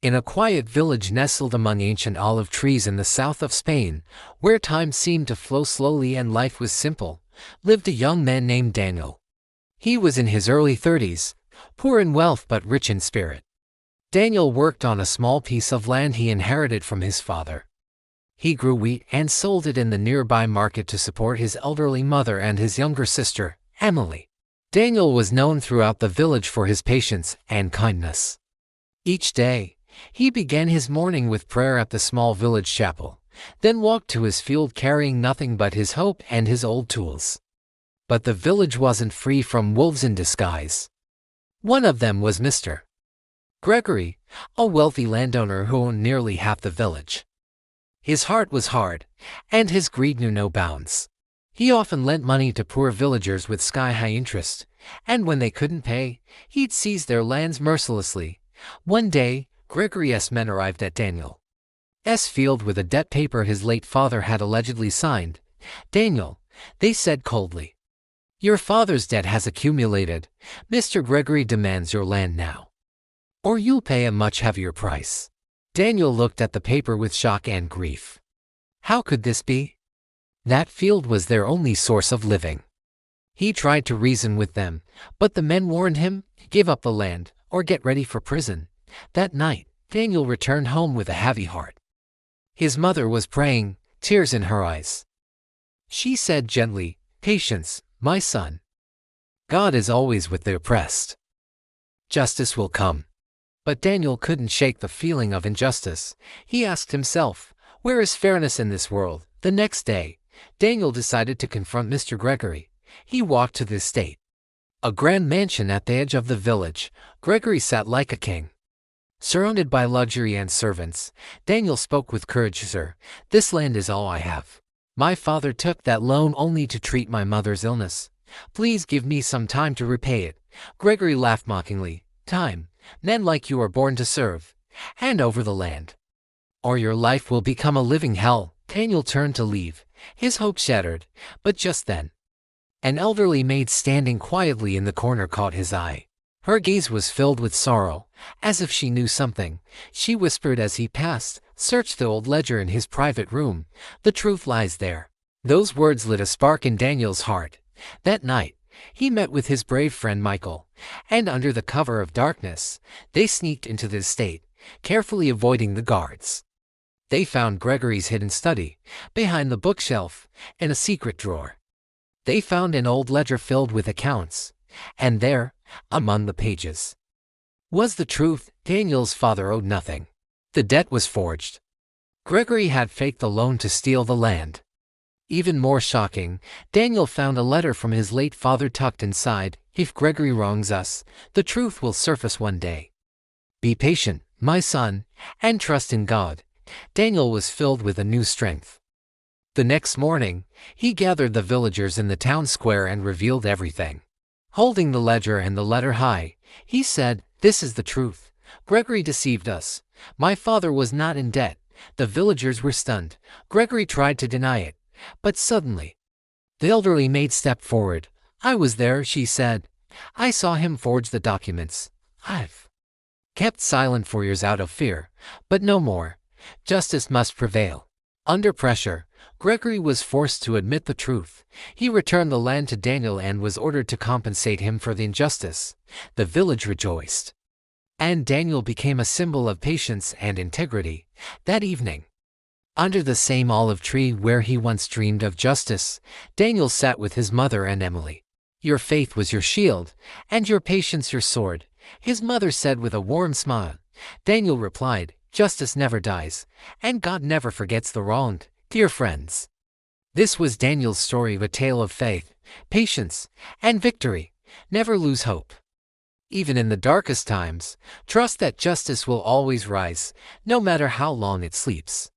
In a quiet village nestled among ancient olive trees in the south of Spain, where time seemed to flow slowly and life was simple, lived a young man named Daniel. He was in his early 30s, poor in wealth but rich in spirit. Daniel worked on a small piece of land he inherited from his father. He grew wheat and sold it in the nearby market to support his elderly mother and his younger sister, Emily. Daniel was known throughout the village for his patience and kindness. Each day, he began his morning with prayer at the small village chapel, then walked to his field carrying nothing but his hope and his old tools. But the village wasn't free from wolves in disguise. One of them was Mr. Gregory, a wealthy landowner who owned nearly half the village. His heart was hard, and his greed knew no bounds. He often lent money to poor villagers with sky-high interest, and when they couldn't pay, he'd seize their lands mercilessly. One day, Gregory's men arrived at Daniel's field with a debt paper his late father had allegedly signed. "Daniel," they said coldly, "your father's debt has accumulated. Mr. Gregory demands your land now, or you'll pay a much heavier price." Daniel looked at the paper with shock and grief. How could this be? That field was their only source of living. He tried to reason with them, but the men warned him, "Give up the land, or get ready for prison." That night, Daniel returned home with a heavy heart. His mother was praying, tears in her eyes. She said gently, "Patience, my son. God is always with the oppressed. Justice will come." But Daniel couldn't shake the feeling of injustice. He asked himself, where is fairness in this world? The next day, Daniel decided to confront Mr. Gregory. He walked to the estate, a grand mansion at the edge of the village. Gregory sat like a king, surrounded by luxury and servants. Daniel spoke with courage. "Sir, this land is all I have. My father took that loan only to treat my mother's illness. Please give me some time to repay it." Gregory laughed mockingly. "Time? Men like you are born to serve. Hand over the land, or your life will become a living hell." Daniel turned to leave, his hope shattered, but just then, an elderly maid standing quietly in the corner caught his eye. Her gaze was filled with sorrow, as if she knew something. She whispered as he passed, "Search the old ledger in his private room. The truth lies there." Those words lit a spark in Daniel's heart. That night, he met with his brave friend Michael, and under the cover of darkness, they sneaked into the estate, carefully avoiding the guards. They found Gregory's hidden study, behind the bookshelf, in a secret drawer. They found an old ledger filled with accounts, and there, among the pages, was the truth. Daniel's father owed nothing. The debt was forged. Gregory had faked the loan to steal the land. Even more shocking, Daniel found a letter from his late father tucked inside. "If Gregory wrongs us, the truth will surface one day. Be patient, my son, and trust in God." Daniel was filled with a new strength. The next morning, he gathered the villagers in the town square and revealed everything. Holding the ledger and the letter high, he said, "This is the truth. Gregory deceived us. My father was not in debt." The villagers were stunned. Gregory tried to deny it, but suddenly, the elderly maid stepped forward. "I was there," she said. "I saw him forge the documents. I've kept silent for years out of fear, but no more. Justice must prevail." Under pressure, Gregory was forced to admit the truth. He returned the land to Daniel and was ordered to compensate him for the injustice. The village rejoiced, and Daniel became a symbol of patience and integrity. That evening, under the same olive tree where he once dreamed of justice, Daniel sat with his mother and Emily. "Your faith was your shield, and your patience your sword," his mother said with a warm smile. Daniel replied, "Justice never dies, and God never forgets the wronged." Dear friends, this was Daniel's story of a tale of faith, patience, and victory. Never lose hope. Even in the darkest times, trust that justice will always rise, no matter how long it sleeps.